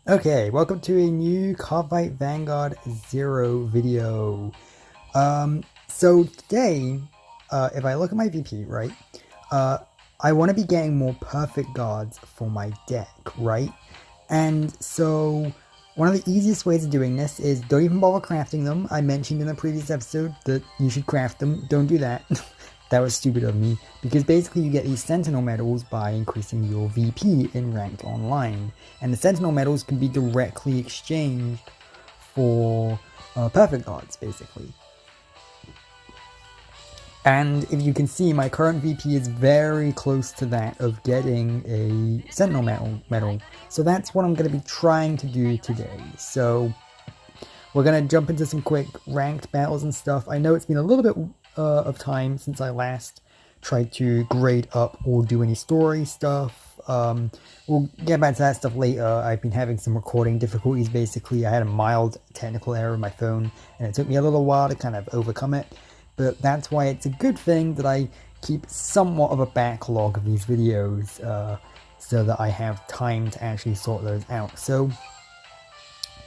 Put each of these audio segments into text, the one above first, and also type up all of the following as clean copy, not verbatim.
Okay, welcome to a new Cardfight Vanguard Zero video. So today, if I look at my VP, right, uh, I want to be getting more perfect guards for my deck, right? And so one of the easiest ways of doing this is don't even bother crafting them. I mentioned in a previous episode that you should craft them. Don't do that. That was stupid of me, because basically you get these sentinel medals by increasing your VP in ranked online, and the sentinel medals can be directly exchanged for perfect guards, basically. And if you can see, my current VP is very close to that of getting a sentinel medal. So that's what I'm going to be trying to do today. So we're going to jump into some quick ranked battles and stuff. I know it's been a little bit of time since I last tried to grade up or do any story stuff. We'll get back to that stuff later. I've been having some recording difficulties. Basically, I had a mild technical error on my phone, and it took me a little while to kind of overcome it. But that's why it's a good thing that I keep somewhat of a backlog of these videos, so that I have time to actually sort those out. So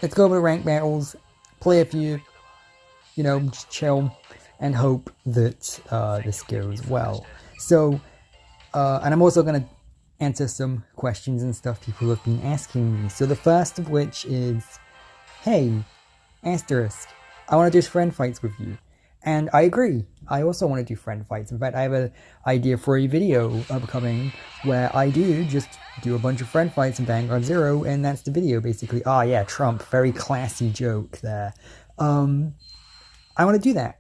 let's go over the ranked battles, play a few, just chill, and hope that this goes well. So, and I'm also going to answer some questions and stuff people have been asking me. So the first of which is, hey, Asterisk, I want to do friend fights with you. And I agree. I also want to do friend fights. In fact, I have an idea for a video upcoming where I just do a bunch of friend fights in Vanguard Zero, and that's the video, basically. Ah, yeah, Trump. Very classy joke there. I want to do that.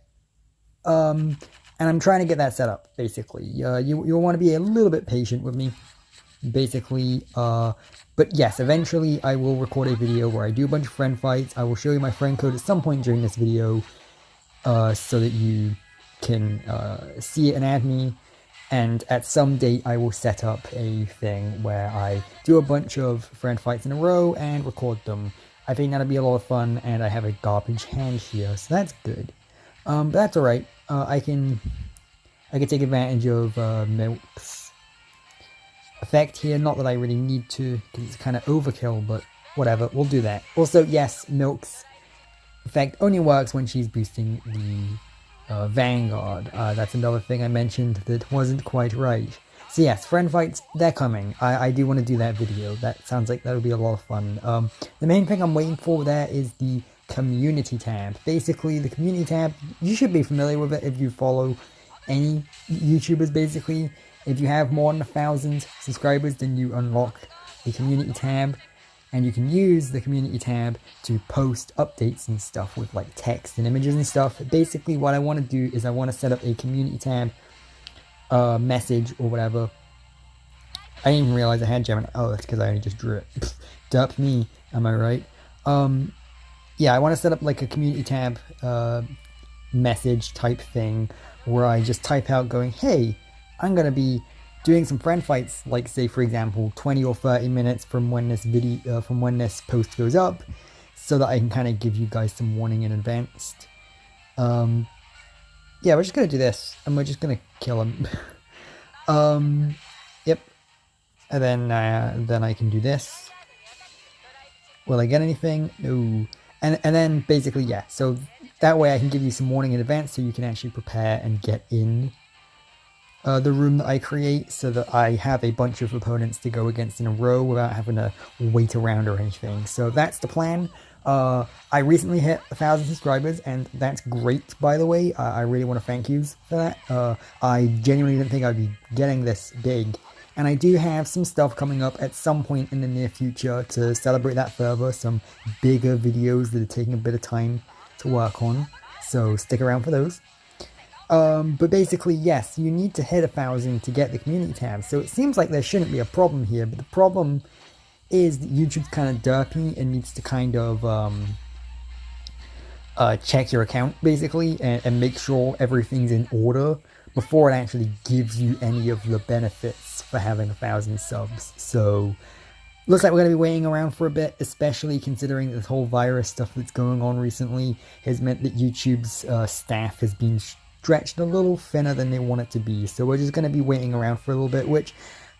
And I'm trying to get that set up, basically. You'll want to be a little bit patient with me, basically. But yes, eventually I will record a video where I do a bunch of friend fights. I will show you my friend code at some point during this video, so that you can see it and add me. And at some date I will set up a thing where I do a bunch of friend fights in a row and record them. I think that'll be a lot of fun, and I have a garbage hand here, so that's good. But that's alright. I can take advantage of Milk's effect here. Not that I really need to, because it's kind of overkill, but whatever, we'll do that. Also, yes, Milk's effect only works when she's boosting the Vanguard. That's another thing I mentioned that wasn't quite right. So yes, friend fights, they're coming. I do want to do that video. That sounds like that would be a lot of fun. The main thing I'm waiting for there is the community tab. Basically, the community tab, you should be familiar with it if you follow any YouTubers, basically. If you have more than 1,000 subscribers, then you unlock the community tab, and you can use the community tab to post updates and stuff with like text and images and stuff. Basically, what I want to do is I want to set up a community tab message or whatever. I didn't even realize I had Gemini. Oh, that's because I only just drew it. Dup me, am I right? Yeah, I want to set up like a community tab message type thing where I just type out going, hey, I'm going to be doing some friend fights, like say for example 20 or 30 minutes from when this video from when this post goes up, so that I can kind of give you guys some warning in advance. Yeah, we're just gonna do this, and we're just gonna kill him. Yep. And then I can do this. Will I get anything? No. And then basically, yeah, so that way I can give you some warning in advance, so you can actually prepare and get in the room that I create, so that I have a bunch of opponents to go against in a row without having to wait around or anything. So that's the plan. I recently hit 1,000 subscribers, and that's great, by the way. I really want to thank you for that. I genuinely didn't think I'd be getting this big, and I do have some stuff coming up at some point in the near future to celebrate that further, some bigger videos that are taking a bit of time to work on, so stick around for those. But basically, yes, you need to hit 1,000 to get the community tab, so it seems like there shouldn't be a problem here, but the problem is that YouTube's kind of derpy and needs to kind of check your account, basically, and make sure everything's in order before it actually gives you any of the benefits for having 1,000 subs. So looks like we're going to be waiting around for a bit, especially considering this whole virus stuff that's going on recently has meant that YouTube's staff has been stretched a little thinner than they want it to be. So we're just going to be waiting around for a little bit, which,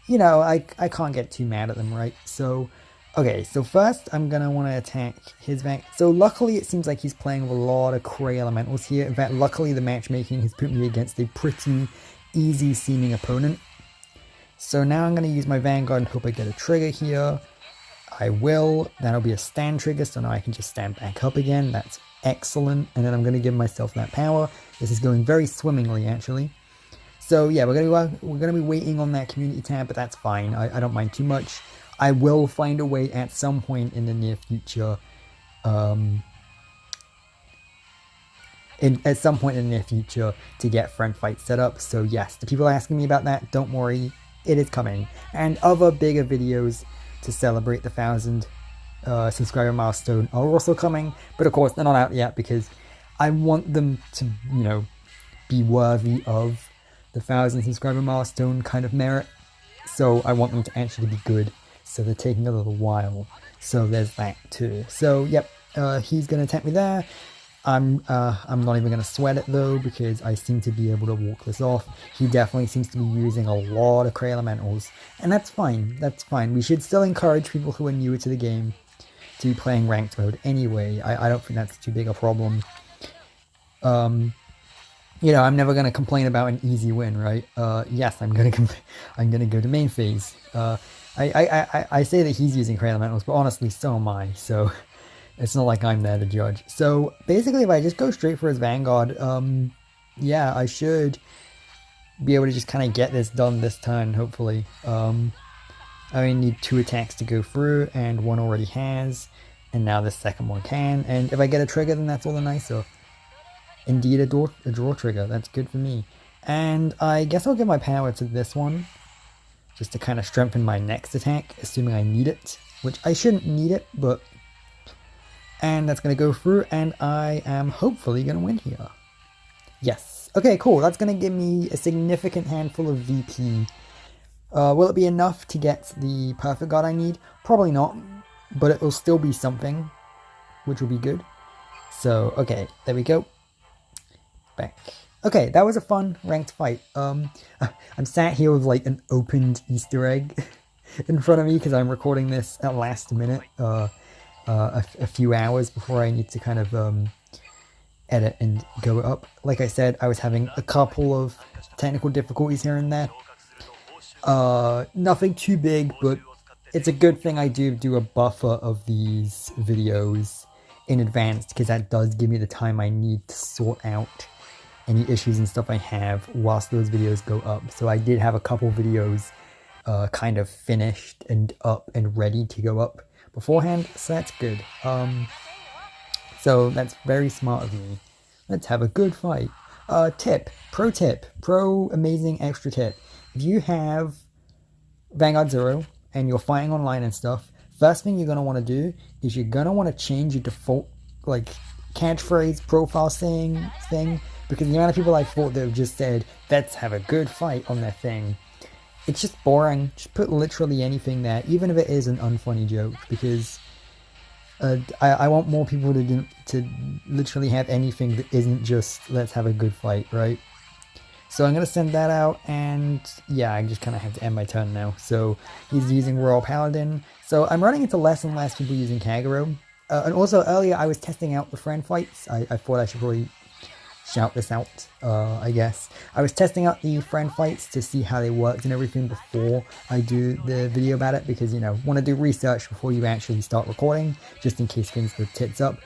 I can't get too mad at them, right? So Okay, so first I'm gonna want to attack his bank. So luckily it seems like he's playing with a lot of Cray Elementals here. In fact, luckily the matchmaking has put me against a pretty easy seeming opponent. So now I'm gonna use my Vanguard and hope I get a trigger here. I will. That'll be a stand trigger, so now I can just stand back up again. That's excellent. And then I'm gonna give myself that power. This is going very swimmingly, actually. So yeah, we're gonna be waiting on that community tab, but that's fine. I don't mind too much. I will find a way at some point in the near future, at some point in the near future to get friend fight set up. So yes, the people asking me about that, don't worry, it is coming. And other bigger videos to celebrate the 1,000 subscriber milestone are also coming, but of course they're not out yet because I want them to, you know, be worthy of the 1,000 subscriber milestone kind of merit. So I want them to actually be good. So they're taking a little while. So there's that too. So yep, he's gonna attack me there. I'm not even gonna sweat it though because I seem to be able to walk this off. He definitely seems to be using a lot of Cray Elementals, and that's fine. That's fine. We should still encourage people who are newer to the game to be playing ranked mode anyway. I don't think that's too big a problem. You know, I'm never gonna complain about an easy win, right? Yes, I'm gonna go to main phase. I say that he's using Cray Elementals, but honestly, so am I, so it's not like I'm there to judge. So basically, if I just go straight for his Vanguard, yeah, I should be able to just kind of get this done this turn, hopefully. I only need 2 attacks to go through, and one already has, and now the second one can, and if I get a trigger, then that's all the nicer. Indeed, a draw trigger, that's good for me. And I guess I'll give my power to this one, just to kind of strengthen my next attack, assuming I need it, which I shouldn't need it, but... And that's going to go through, and I am hopefully going to win here. Yes. Okay, cool. That's going to give me a significant handful of VP. Will it be enough to get the perfect guard I need? Probably not, but it will still be something, which will be good. So, okay, there we go. Back. Okay, that was a fun ranked fight. I'm sat here with like an opened Easter egg in front of me because I'm recording this at last minute, a few hours before I need to kind of edit and go up. Like I said, I was having a couple of technical difficulties here and there. Nothing too big, but it's a good thing I do a buffer of these videos in advance because that does give me the time I need to sort out any issues and stuff I have whilst those videos go up. So I did have a couple videos kind of finished and up and ready to go up beforehand, so that's good. So that's very smart of me. Let's have a good fight. Pro amazing extra tip. If you have Vanguard Zero and you're fighting online and stuff, first thing you're going to want to do is you're going to want to change your default like catchphrase profile saying thing, because the amount of people I fought that have just said, let's have a good fight on their thing, it's just boring. Just put literally anything there, even if it is an unfunny joke, because I want more people to literally have anything that isn't just, let's have a good fight, right? So I'm going to send that out, and yeah, I just kind of have to end my turn now. So he's using Royal Paladin. So I'm running into less and less people using Kagero. And also earlier I was testing out the friend fights. I thought I should probably shout this out, I guess. I was testing out the friend fights to see how they worked and everything before I do the video about it, because, you know, want to do research before you actually start recording, just in case things go tits up.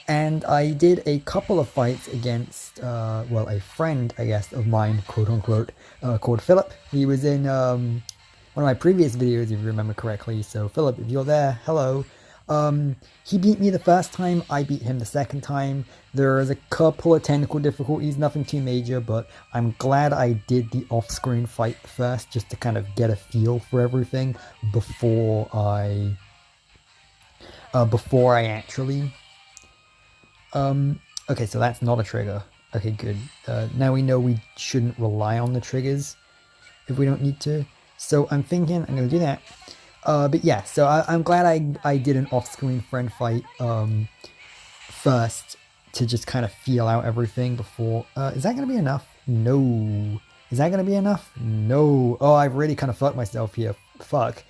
And I did a couple of fights against, well, a friend, I guess, of mine, quote-unquote, called Philip. He was in one of my previous videos, if you remember correctly. So, Philip, if you're there, hello. He beat me the first time, I beat him the second time. There is a couple of technical difficulties, nothing too major, but I'm glad I did the off-screen fight first, just to kind of get a feel for everything before I actually... okay, so that's not a trigger. Okay, good. Now we know we shouldn't rely on the triggers if we don't need to. So I'm thinking I'm going to do that. But yeah, so I'm glad I did an off-screen friend fight first to just kind of feel out everything before. Is that going to be enough? No. Is that going to be enough? No. Oh, I've really kind of fucked myself here. Fuck.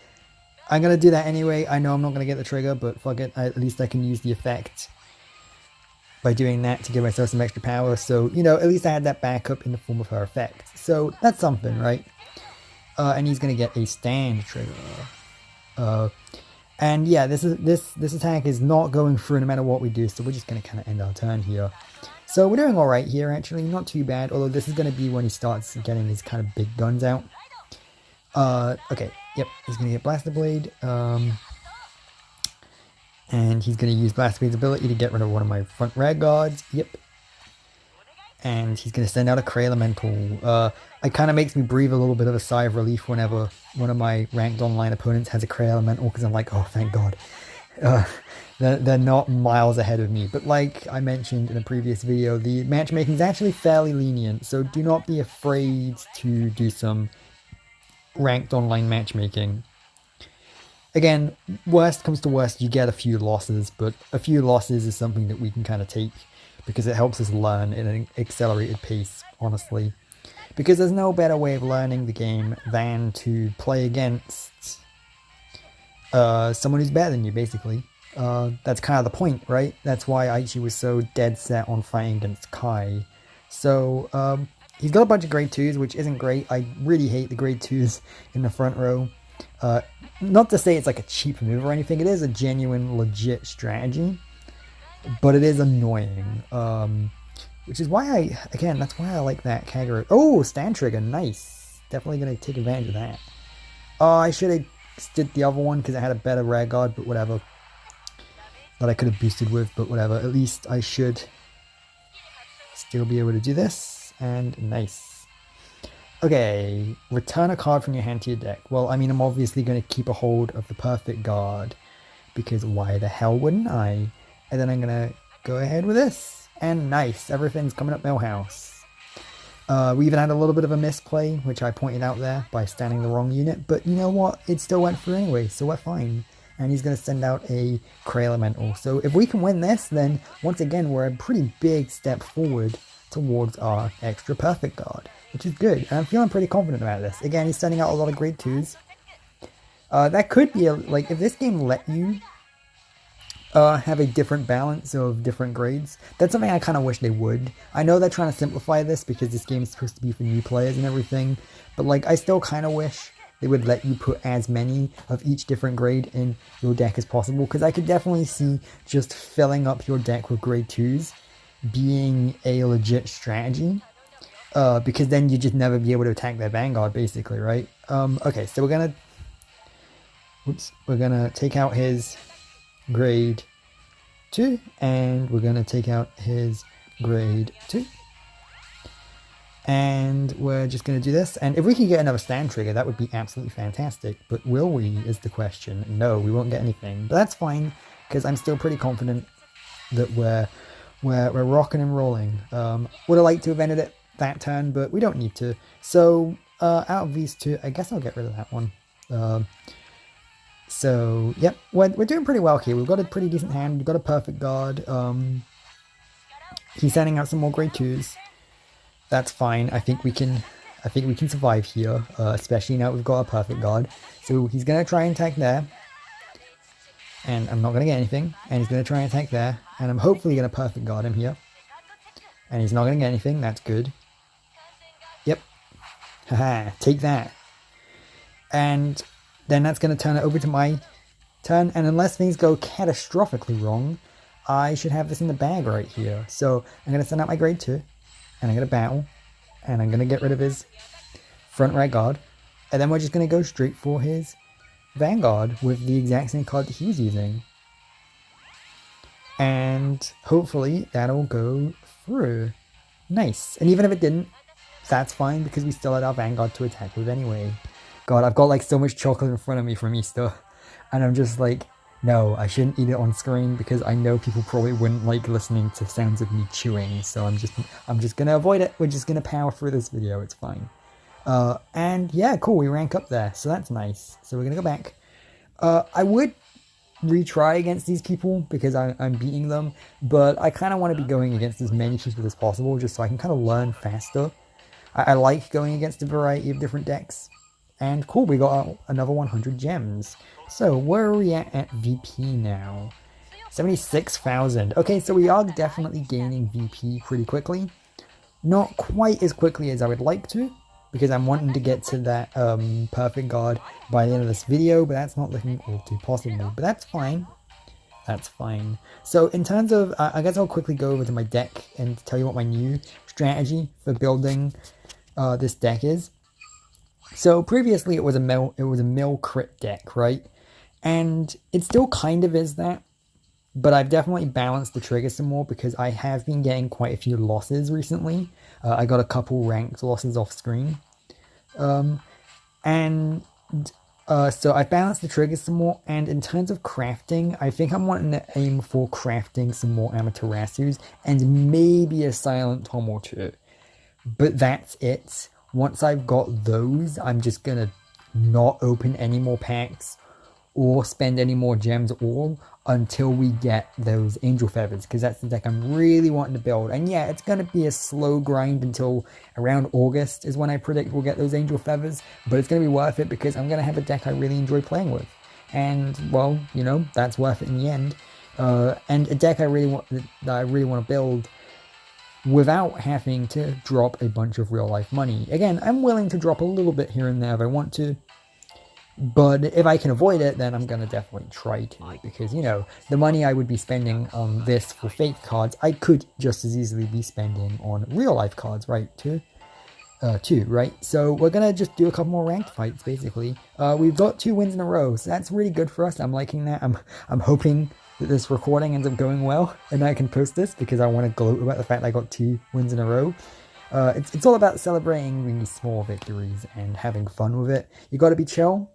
I'm going to do that anyway. I know I'm not going to get the trigger, but fuck it. At least I can use the effect by doing that to give myself some extra power. So, you know, at least I had that backup in the form of her effect. So that's something, right? And he's going to get a stand trigger. And yeah, this attack is not going through no matter what we do, so we're just going to kind of end our turn here. So we're doing alright here, actually, not too bad, although this is going to be when he starts getting his kind of big guns out. Okay, yep, he's going to get Blaster Blade, and he's going to use Blaster Blade's ability to get rid of one of my front rear guards, yep. And he's going to send out a Cray Elemental. It kind of makes me breathe a little bit of a sigh of relief whenever one of my ranked online opponents has a Cray Elemental, because I'm like, oh, thank God. They're not miles ahead of me. But like I mentioned in a previous video, the matchmaking is actually fairly lenient, so do not be afraid to do some ranked online matchmaking. Again, worst comes to worst, you get a few losses, but a few losses is something that we can kind of take, because it helps us learn at an accelerated pace, honestly. Because there's no better way of learning the game than to play against someone who's better than you, basically. That's kind of the point, right? That's why Aichi was so dead set on fighting against Kai. So, he's got a bunch of grade 2s, which isn't great. I really hate the grade 2s in the front row. Not to say it's like a cheap move or anything, it is a genuine, legit strategy. But it is annoying, which is why that's why I like that Kagura. Oh, stand trigger, nice. Definitely going to take advantage of that. I should have did the other one because it had a better rear guard, but whatever. That I could have boosted with, but whatever. At least I should still be able to do this, and nice. Okay, return a card from your hand to your deck. Well, I mean, I'm obviously going to keep a hold of the perfect guard, because why the hell wouldn't I? And then I'm going to go ahead with this. And nice. Everything's coming up Millhouse. We even had a little bit of a misplay, which I pointed out there by standing the wrong unit. But you know what? It still went through anyway, so we're fine. And he's going to send out a Cray Elemental. So if we can win this, then once again, we're a pretty big step forward towards our extra perfect guard, which is good. And I'm feeling pretty confident about this. Again, he's sending out a lot of grade 2s. That could be, like, if this game let you have a different balance of different grades. That's something I kind of wish they would. I know they're trying to simplify this because this game is supposed to be for new players and everything, but like I still kind of wish they would let you put as many of each different grade in your deck as possible, because I could definitely see just filling up your deck with grade 2s being a legit strategy, because then you just never be able to attack their Vanguard, basically, right? Okay, so we're gonna take out his grade 2, and we're going to take out his grade 2, and we're just going to do this. And if we can get another stand trigger, that would be absolutely fantastic, but will we is the question. No, we won't get anything, but that's fine, because I'm still pretty confident that we're rocking and rolling. Would have liked to have ended it that turn, but we don't need to. So out of these two, I guess I'll get rid of that one. So, yep, we're doing pretty well here. We've got a pretty decent hand. We've got a perfect guard. He's sending out some more grade 2s. That's fine. I think we can survive here, especially now we've got a perfect guard. So he's going to try and attack there. And I'm not going to get anything. And he's going to try and attack there. And I'm hopefully going to perfect guard him here. And he's not going to get anything. That's good. Yep. Haha, take that. And then that's going to turn it over to my turn, and unless things go catastrophically wrong, I should have this in the bag right here. So I'm going to send out my grade 2, and I'm going to battle, and I'm going to get rid of his front right guard, and then we're just going to go straight for his Vanguard with the exact same card that he was using. And hopefully that'll go through. Nice. And even if it didn't, that's fine, because we still had our Vanguard to attack with anyway. God, I've got like so much chocolate in front of me from Easter, and I'm just like, no, I shouldn't eat it on screen because I know people probably wouldn't like listening to sounds of me chewing, so I'm just gonna avoid it. We're just gonna power through this video, it's fine. And yeah, cool, we rank up there, so that's nice. So we're gonna go back. I would retry against these people because I'm beating them, but I kind of want to be going against as many people as possible just so I can kind of learn faster. I like going against a variety of different decks. And cool, we got another 100 gems. So where are we at VP now? 76,000. Okay, so we are definitely gaining VP pretty quickly. Not quite as quickly as I would like to, because I'm wanting to get to that perfect guard by the end of this video, but that's not looking all too possible. But that's fine. That's fine. So in terms of, I guess I'll quickly go over to my deck and tell you what my new strategy for building this deck is. So previously it was a mill crit deck, right? And it still kind of is that, but I've definitely balanced the trigger some more because I have been getting quite a few losses recently. I got a couple ranked losses off screen. So I've balanced the triggers some more, and in terms of crafting, I think I'm wanting to aim for crafting some more Amaterasus and maybe a Silent Tom or two. But that's it. Once I've got those, I'm just gonna not open any more packs or spend any more gems at all until we get those Angel Feathers, because that's the deck I'm really wanting to build. And yeah, it's going to be a slow grind until around August is when I predict we'll get those Angel Feathers, but it's going to be worth it because I'm going to have a deck I really enjoy playing with. And, well, you know, that's worth it in the end. And a deck I really want to build without having to drop a bunch of real-life money. Again, I'm willing to drop a little bit here and there if I want to, but if I can avoid it, then I'm going to definitely try to, because, you know, the money I would be spending on this for fake cards, I could just as easily be spending on real-life cards, right, too, right? So we're going to just do a couple more ranked fights, basically. We've got 2 wins in a row, so that's really good for us. I'm liking that. I'm hoping that this recording ends up going well, and I can post this, because I want to gloat about the fact I got 2 wins in a row. It's all about celebrating these small victories and having fun with it. You got to be chill.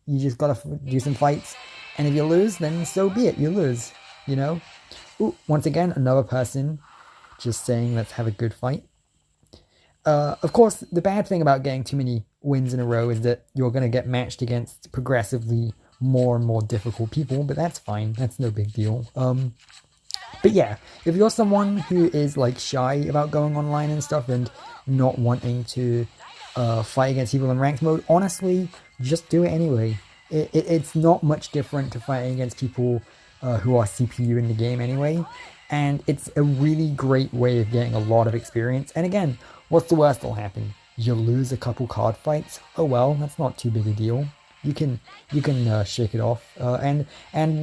You just gotta do some fights, and if you lose, then so be it, you lose, you know? Ooh, once again, another person just saying let's have a good fight. Of course, the bad thing about getting too many wins in a row is that you're gonna get matched against progressively more and more difficult people, but that's fine, that's no big deal. But yeah, if you're someone who is like shy about going online and stuff and not wanting to fight against people in ranked mode, honestly, just do it anyway. It's not much different to fighting against people who are CPU in the game anyway, and it's a really great way of getting a lot of experience. And again, what's the worst that'll happen? You lose a couple card fights. Oh well, that's not too big a deal. You can shake it off, and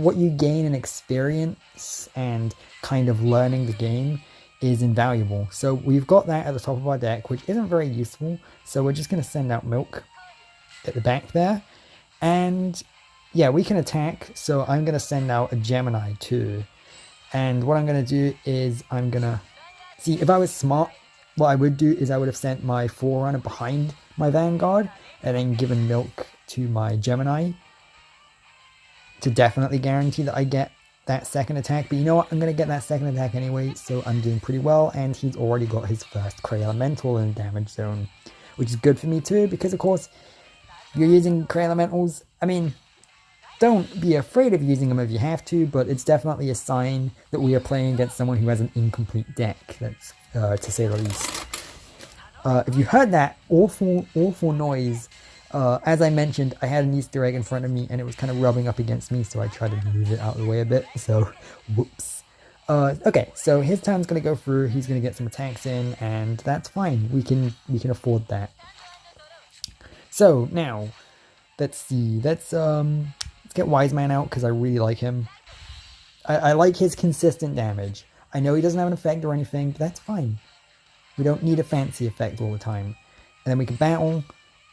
what you gain in experience and kind of learning the game is invaluable. So we've got that at the top of our deck, which isn't very useful, so we're just going to send out Milk at the back there, and yeah, we can attack. So I'm going to send out a Gemini too, and what I'm going to do is I'm going to see, if I was smart, what I would do is I would have sent my Forerunner behind my Vanguard and then given Milk to my Gemini to definitely guarantee that I get that second attack. But you know what, I'm going to get that second attack anyway, so I'm doing pretty well, and he's already got his first Cray Elemental in the damage zone, which is good for me too, because of course you're using Cray Elementals. I mean, don't be afraid of using them if you have to, but it's definitely a sign that we are playing against someone who has an incomplete deck, that's to say the least. If you heard that awful noise, as I mentioned, I had an Easter egg in front of me and it was kind of rubbing up against me, so I tried to move it out of the way a bit, so whoops. Okay, so his turn's going to go through, he's going to get some attacks in, and that's fine, we can afford that. So now, let's see, let's get Wise Man out because I really like him. I like his consistent damage. I know he doesn't have an effect or anything, but that's fine. We don't need a fancy effect all the time. And then we can battle,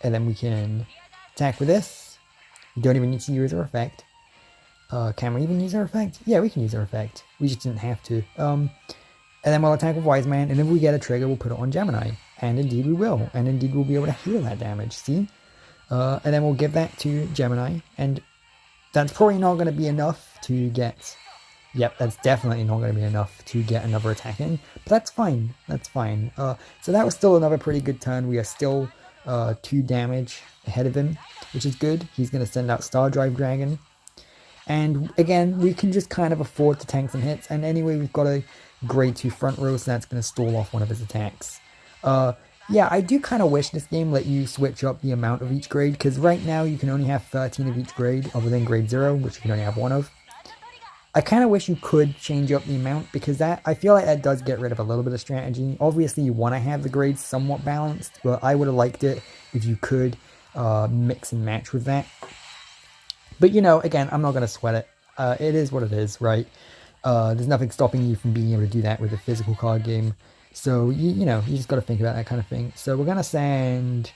and then we can attack with this. We don't even need to use our effect. Can we even use our effect? Yeah, we can use our effect. We just didn't have to. And then we'll attack with Wise Man, and if we get a trigger, we'll put it on Gemini. And indeed we will. And indeed we'll be able to heal that damage, see? And then we'll give that to Gemini, and that's probably not going to be enough to get... Yep, that's definitely not going to be enough to get another attack in, but that's fine, that's fine. So that was still another pretty good turn. We are still 2 damage ahead of him, which is good. He's going to send out Star Drive Dragon. And again, we can just kind of afford to tank some hits, and anyway, we've got a grade 2 front row, so that's going to stall off one of his attacks. Yeah, I do kind of wish this game let you switch up the amount of each grade, because right now you can only have 13 of each grade, other than grade 0, which you can only have 1 of. I kind of wish you could change up the amount, because that, I feel like that does get rid of a little bit of strategy. Obviously you want to have the grades somewhat balanced, but I would have liked it if you could mix and match with that. But you know, again, I'm not going to sweat it. It is what it is, right? There's nothing stopping you from being able to do that with a physical card game. So, you know, you just got to think about that kind of thing. So we're going to send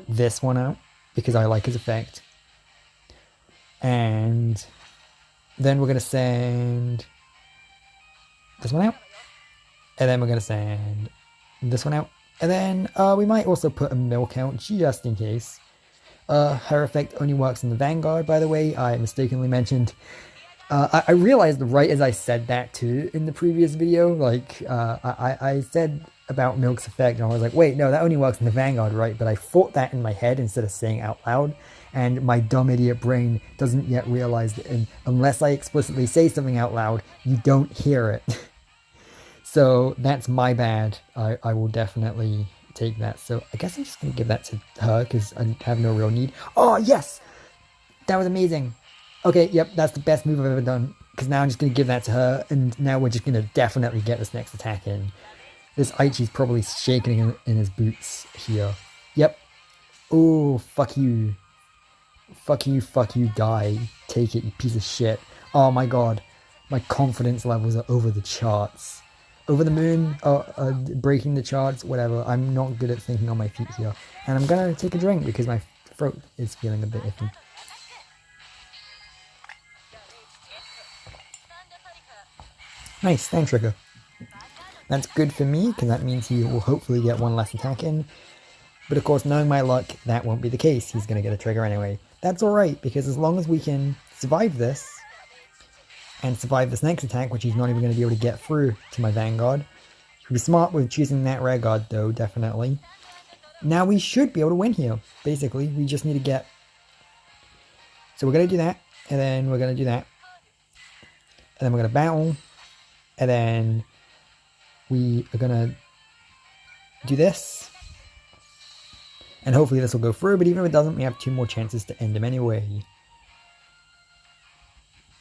this one out because I like his effect. And then we're going to send this one out. And then we're going to send this one out. And then we might also put a milk out just in case. Her effect only works in the Vanguard, by the way. I mistakenly mentioned. I realized right as I said that too in the previous video. Like, I said about Milk's effect, and I was like, wait, no, that only works in the Vanguard, right? But I thought that in my head instead of saying it out loud. And my dumb idiot brain doesn't yet realize that unless I explicitly say something out loud, you don't hear it. So that's my bad. I will definitely take that. So I guess I'm just going to give that to her because I have no real need. Oh, yes! That was amazing. Okay, yep, that's the best move I've ever done. Because now I'm just going to give that to her. And now we're just going to definitely get this next attack in. This Aichi's probably shaking in his boots here. Yep. Oh, fuck you. Fuck you, die. Take it, you piece of shit. Oh my god. My confidence levels are over the charts. Over the moon, breaking the charts, whatever. I'm not good at thinking on my feet here. And I'm gonna take a drink because my throat is feeling a bit iffy. Nice, thanks Rico. That's good for me, because that means he will hopefully get one less attack in. But of course, knowing my luck, that won't be the case. He's gonna get a trigger anyway. That's alright, because as long as we can survive this, and survive this next attack, which he's not even going to be able to get through to my Vanguard. He was smart with choosing that Rare Guard though, definitely. Now we should be able to win here, basically. We just need to get... So we're going to do that, and then we're going to do that. And then we're going to battle, and then we are going to do this. And hopefully this will go through, but even if it doesn't, we have 2 more chances to end him anyway.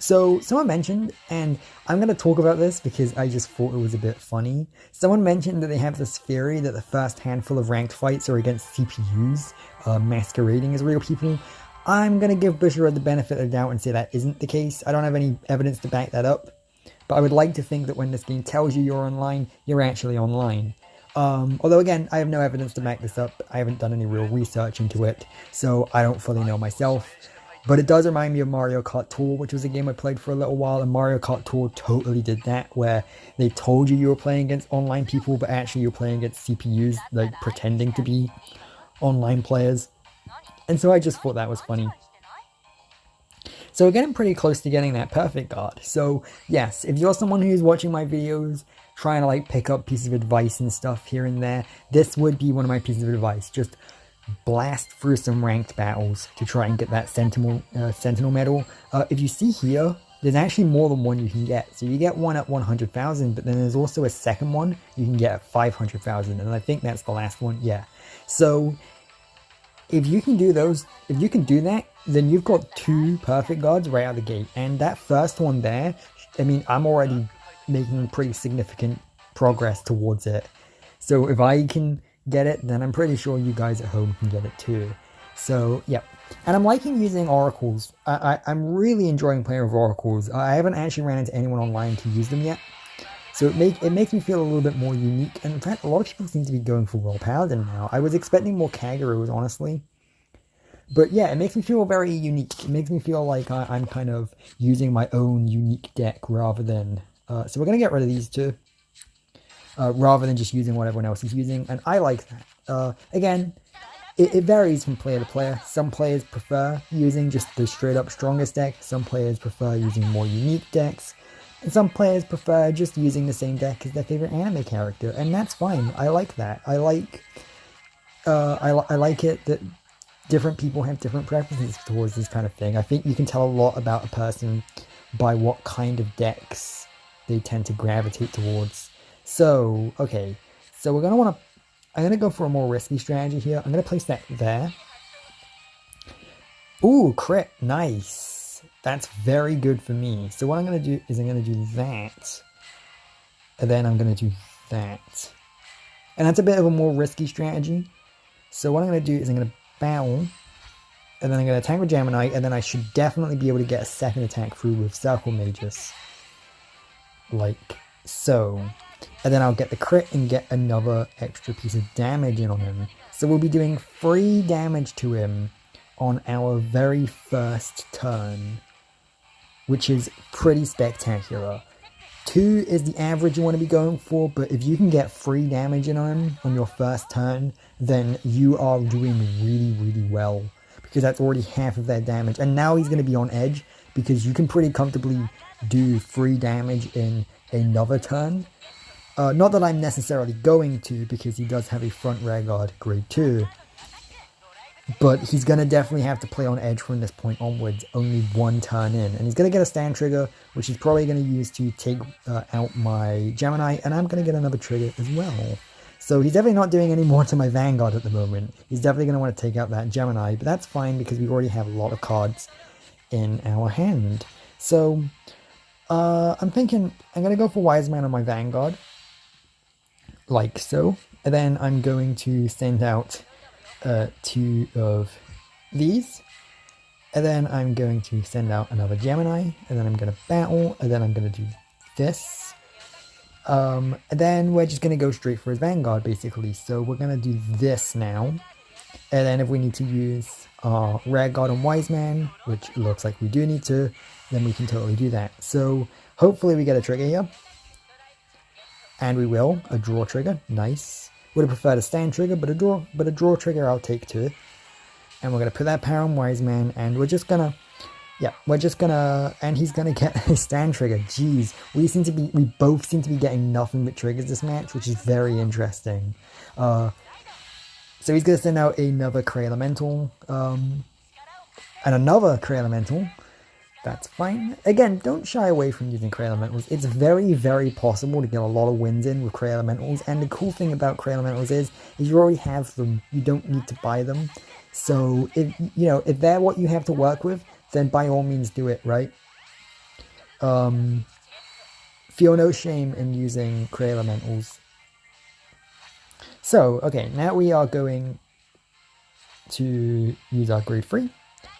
So, someone mentioned, and I'm going to talk about this because I just thought it was a bit funny. Someone mentioned that they have this theory that the first handful of ranked fights are against CPUs, masquerading as real people. I'm going to give Bushiroad the benefit of the doubt and say that isn't the case. I don't have any evidence to back that up. But I would like to think that when this game tells you you're online, you're actually online. Although again, I have no evidence to back this up. I haven't done any real research into it, so I don't fully know myself. But it does remind me of Mario Kart Tour, which was a game I played for a little while, and Mario Kart Tour totally did that, where they told you were playing against online people, but actually you're playing against CPUs, like pretending to be online players. And so I just thought that was funny. So we're getting pretty close to getting that perfect guard. So yes, if you're someone who's watching my videos, trying to like pick up pieces of advice and stuff here and there, this would be one of my pieces of advice. Just blast through some ranked battles to try and get that sentinel medal. If you see here, there's actually more than one you can get. So you get one at 100,000, but then there's also a second one you can get at 500,000, and I think that's the last one. Yeah. So if you can do those, if you can do that, then you've got 2 perfect guards right out the gate. And that first one there, I mean, I'm already making pretty significant progress towards it. So if I can get it, then I'm pretty sure you guys at home can get it too. So yeah, and I'm liking using oracles. I'm really enjoying playing with oracles. I haven't actually ran into anyone online to use them yet, so it makes me feel a little bit more unique. And in fact, a lot of people seem to be going for World Paladin now. I was expecting more Kagurus, honestly, but yeah, it makes me feel very unique. It makes me feel like I'm kind of using my own unique deck rather than so we're gonna get rid of these 2. Rather than just using what everyone else is using, and I like that. Again, it varies from player to player. Some players prefer using just the straight up strongest deck, some players prefer using more unique decks, and some players prefer just using the same deck as their favorite anime character, and that's fine. I like that. I like it that different people have different preferences towards this kind of thing. I think you can tell a lot about a person by what kind of decks they tend to gravitate towards. So, okay, so we're going to want to I'm going to go for a more risky strategy here. I'm going to place that there. Ooh, crit. Nice. That's very good for me. So what I'm going to do is I'm going to do that. And then I'm going to do that. And that's a bit of a more risky strategy. So what I'm going to do is I'm going to battle. And then I'm going to attack with Gemini. And then I should definitely be able to get a second attack through with Circle Magus. Like so. And then I'll get the crit and get another extra piece of damage in on him. So we'll be doing 3 damage to him on our very first turn, which is pretty spectacular. 2 is the average you want to be going for, but if you can get 3 damage in on him on your first turn, then you are doing really, really well, because that's already half of their damage. And now he's going to be on edge, because you can pretty comfortably do 3 damage in another turn. Not that I'm necessarily going to, because he does have a front rear guard grade 2. But he's going to definitely have to play on edge from this point onwards, only 1 turn in. And he's going to get a stand trigger, which he's probably going to use to take out my Gemini. And I'm going to get another trigger as well. So he's definitely not doing any more to my Vanguard at the moment. He's definitely going to want to take out that Gemini. But that's fine, because we already have a lot of cards in our hand. So I'm thinking I'm going to go for Wise Man on my Vanguard. Like so. And then I'm going to send out 2 of these, and then I'm going to send out another Gemini, and then I'm going to battle, and then I'm going to do this, and then we're just going to go straight for his Vanguard basically. So we're going to do this now, and then if we need to use our Rare Guard on Wise Man, which looks like we do need to, then we can totally do that. So hopefully we get a trigger here, and we will. A draw trigger, nice. Would have preferred a stand trigger, but a draw trigger I'll take too. And we're gonna put that power on Wise Man, and we're just gonna, and he's gonna get a stand trigger. Jeez, we both seem to be getting nothing but triggers this match, which is very interesting. So he's gonna send out another Cray Elemental, and another Cray Elemental. That's fine. Again, don't shy away from using Cray Elementals. It's very, very possible to get a lot of wins in with Cray Elementals. And the cool thing about Cray Elementals is you already have them. You don't need to buy them. So if they're what you have to work with, then by all means do it, right? Feel no shame in using Cray Elementals. So, okay, now we are going to use our grade 3.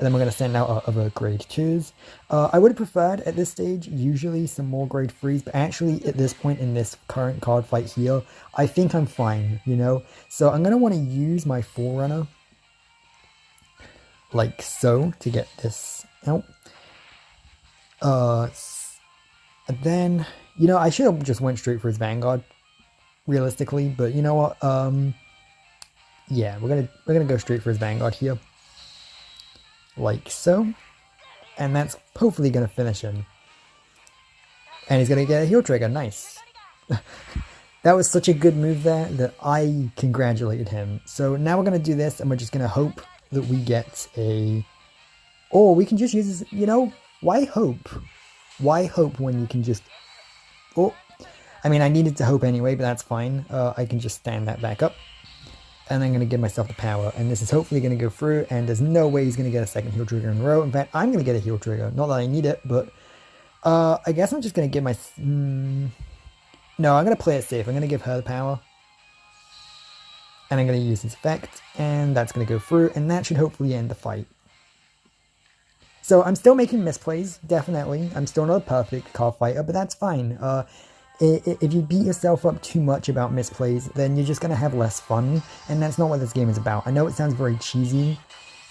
And then we're going to send out our other grade 2s. I would have preferred at this stage usually some more grade 3s, but actually at this point in this current card fight here, I think I'm fine, So I'm going to want to use my Forerunner like so to get this out. And then, I should have just went straight for his Vanguard, realistically, but you know what? Yeah, we're gonna go straight for his Vanguard here. Like so, and that's hopefully going to finish him. And he's going to get a heal trigger, nice. That was such a good move there that I congratulated him. So now we're going to do this, and we're just going to hope that we get a... Or we can just use this, why hope? Why hope when you can just... Oh, I mean, I needed to hope anyway, but that's fine. I can just stand that back up. And I'm going to give myself the power, and this is hopefully going to go through, and there's no way he's going to get a second heal trigger in a row. In fact, I'm going to get a heal trigger. Not that I need it, but I guess I'm just going to give my... No, I'm going to play it safe. I'm going to give her the power. And I'm going to use this effect, and that's going to go through, and that should hopefully end the fight. So I'm still making misplays, definitely. I'm still not a perfect card fighter, but that's fine. If you beat yourself up too much about misplays, then you're just going to have less fun, and that's not what this game is about. I know it sounds very cheesy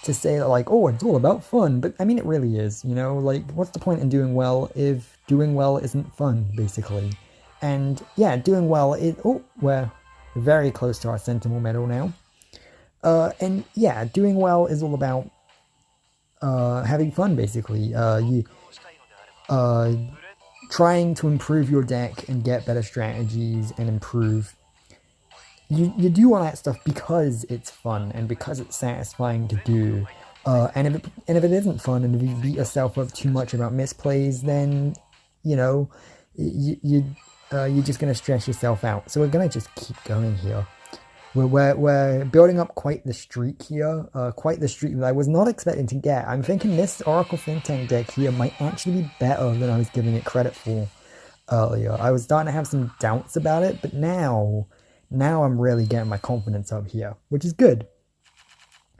to say that, like, oh, it's all about fun, but I mean, it really is, like, what's the point in doing well if doing well isn't fun, basically? And, yeah, doing well is... Oh, we're very close to our sentinel medal now. And, yeah, doing well is all about having fun, basically. Trying to improve your deck and get better strategies and improve. You do all that stuff because it's fun and because it's satisfying to do. And if it isn't fun, and if you beat yourself up too much about misplays, then you're just gonna stress yourself out. So we're gonna just keep going here. We're building up quite the streak here, quite the streak that I was not expecting to get. I'm thinking this Oracle Think Tank deck here might actually be better than I was giving it credit for earlier. I was starting to have some doubts about it, but now I'm really getting my confidence up here, which is good.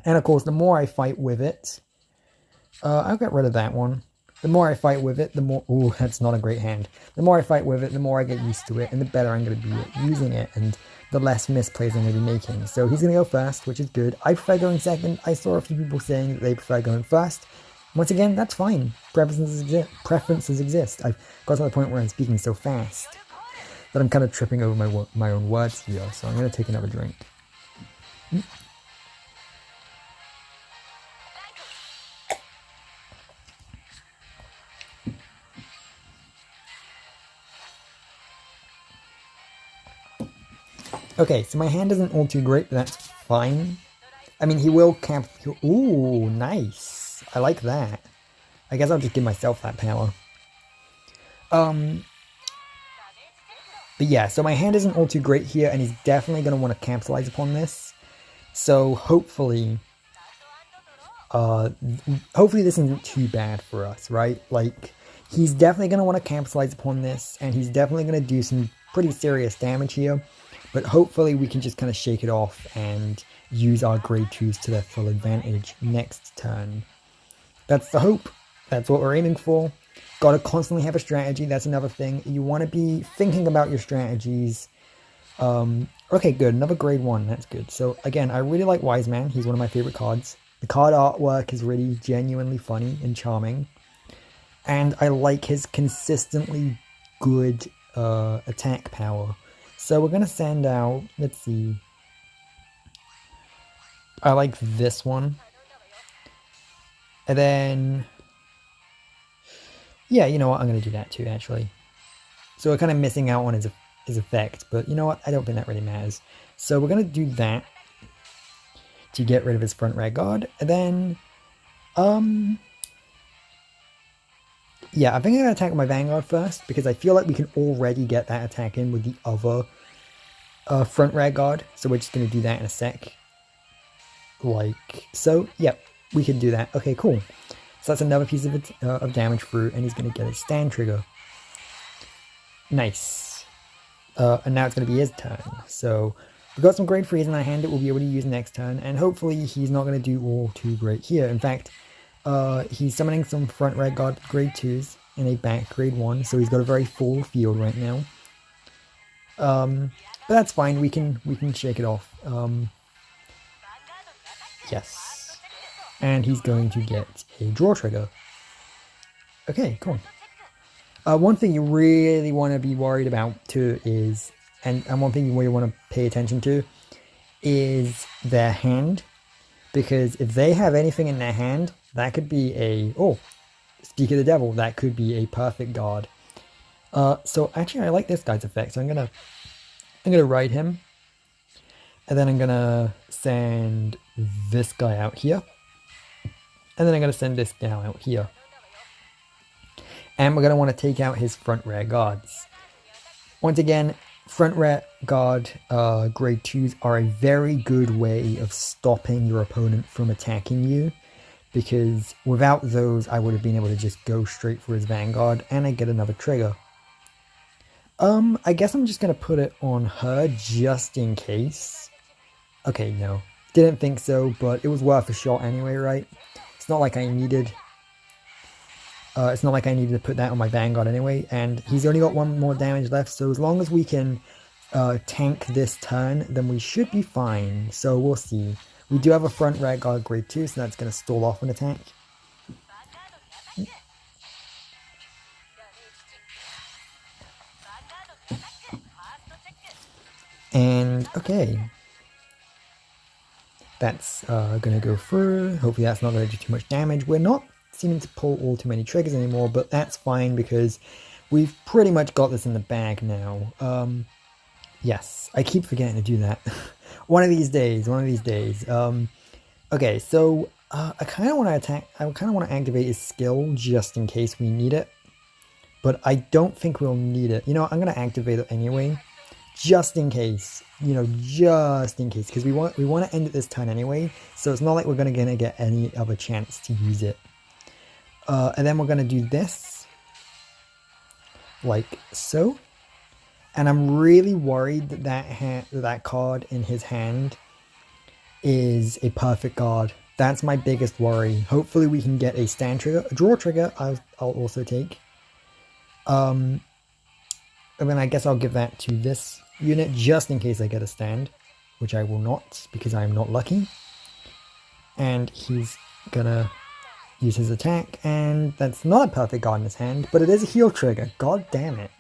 And of course, the more I fight with it, I'll get rid of that one. The more I fight with it, the more... Ooh, that's not a great hand. The more I fight with it, the more I get used to it, and the better I'm going to be at using it, and the less misplays I'm going to be making. So he's going to go first, which is good. I prefer going second. I saw a few people saying that they prefer going first. Once again, that's fine. Preferences exist. I've got to the point where I'm speaking so fast that I'm kind of tripping over my own words here, so I'm going to take another drink. Okay, so my hand isn't all too great, but that's fine. I mean, he will camp... Ooh, nice. I like that. I guess I'll just give myself that power. But yeah, so my hand isn't all too great here, and he's definitely going to want to capitalize upon this. So hopefully... hopefully this isn't too bad for us, right? Like, he's definitely going to want to capitalize upon this, and he's definitely going to do some pretty serious damage here. But hopefully we can just kind of shake it off and use our grade 2s to their full advantage next turn. That's the hope. That's what we're aiming for. Gotta constantly have a strategy. That's another thing. You want to be thinking about your strategies. Okay, good. Another grade 1. That's good. So again, I really like Wise Man. He's one of my favorite cards. The card artwork is really genuinely funny and charming. And I like his consistently good attack power. So we're going to send out, let's see, I like this one. And then, yeah, you know what, I'm going to do that too, actually. So we're kind of missing out on his effect, but you know what, I don't think that really matters. So we're going to do that to get rid of his front rear guard. And then, yeah, I think I'm going to attack my Vanguard first, because I feel like we can already get that attack in with the other front rear guard. So we're just going to do that in a sec. Like so. Yep, we can do that. Okay, cool. So that's another piece of damage through, and he's going to get a stand trigger. Nice. And now it's going to be his turn. So we've got some grade 3s in our hand that we'll be able to use next turn, and hopefully he's not going to do all too great here. In fact, he's summoning some front rear guard grade 2s and a back grade 1, so he's got a very full field right now. But that's fine, we can shake it off. Yes. And he's going to get a draw trigger. Okay, cool. One thing you really want to be worried about too is, and one thing you really want to pay attention to, is their hand. Because if they have anything in their hand, that could be a... Oh, speak of the devil, that could be a perfect guard. So actually I like this guy's effect, so I'm gonna ride him. And then I'm gonna send this guy out here. And then I'm gonna send this guy out here. And we're gonna want to take out his front rear guards. Once again, front rear guard grade 2s are a very good way of stopping your opponent from attacking you. Because without those, I would have been able to just go straight for his Vanguard and I get another trigger. I guess I'm just going to put it on her just in case. Okay, no. Didn't think so, but it was worth a shot anyway, right? It's not like I needed... to put that on my Vanguard anyway, and he's only got one more damage left, so as long as we can tank this turn, then we should be fine. So we'll see. We do have a front rear guard grade 2, so that's going to stall off an attack. And, okay. That's going to go through. Hopefully that's not going to do too much damage. We're not seeming to pull all too many triggers anymore, but that's fine because we've pretty much got this in the bag now. Yes, I keep forgetting to do that. One of these days. Okay, so I kind of want to attack. I kind of want to activate his skill just in case we need it, but I don't think we'll need it. You know, I'm going to activate it anyway, just in case, you know, just in case, because we want to end it this turn anyway, so it's not like we're gonna get any other chance to use it. And then we're gonna do this, like so. And I'm really worried that that card in his hand is a perfect card. That's my biggest worry. Hopefully we can get a stand trigger, a draw trigger. I'll also take. And then I guess I'll give that to this unit just in case I get a stand, which I will not because I am not lucky. And he's gonna use his attack, and that's not a perfect card in his hand, but it is a heal trigger. God damn it.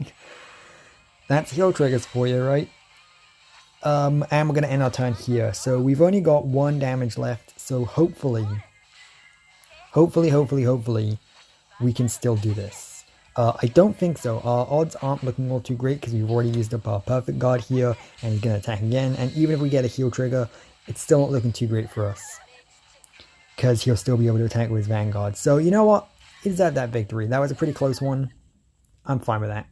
That's heal triggers for you, right? And we're going to end our turn here. So we've only got 1 damage left. So hopefully, we can still do this. I don't think so. Our odds aren't looking all too great because we've already used up our perfect guard here. And he's going to attack again. And even if we get a heal trigger, it's still not looking too great for us, because he'll still be able to attack with his Vanguard. So you know what? He deserved that victory. That was a pretty close one. I'm fine with that.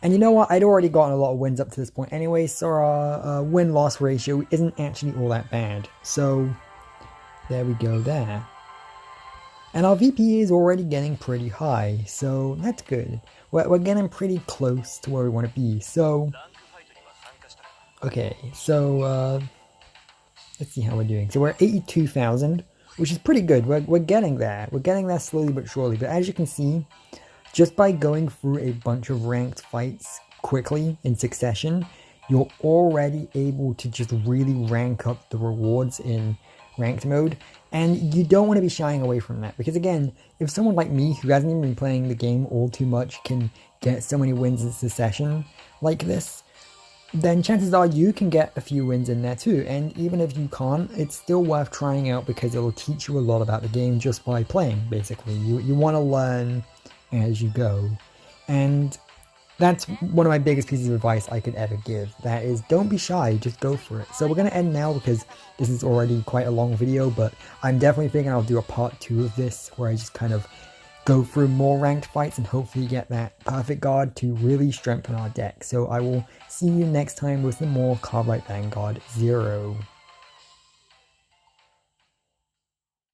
And you know what, I'd already gotten a lot of wins up to this point anyway, so our win-loss ratio isn't actually all that bad. So, there we go there. And our VP is already getting pretty high, so that's good. We're getting pretty close to where we want to be, so... Okay, so, let's see how we're doing. So we're at 82,000, which is pretty good. We're getting there. We're getting there slowly but surely, but as you can see, just by going through a bunch of ranked fights quickly in succession, you're already able to just really rank up the rewards in ranked mode. And you don't want to be shying away from that, because again, if someone like me who hasn't even been playing the game all too much can get so many wins in succession like this, then chances are you can get a few wins in there too. And even if you can't, it's still worth trying out because it will teach you a lot about the game just by playing, basically. You want to learn as you go, and that's one of my biggest pieces of advice I could ever give. That is, don't be shy, just go for it. So we're going to end now because this is already quite a long video, but I'm definitely thinking I'll do a part 2 of this where I just kind of go through more ranked fights and hopefully get that perfect guard to really strengthen our deck. So I will see you next time with some more Cardfight Vanguard Zero.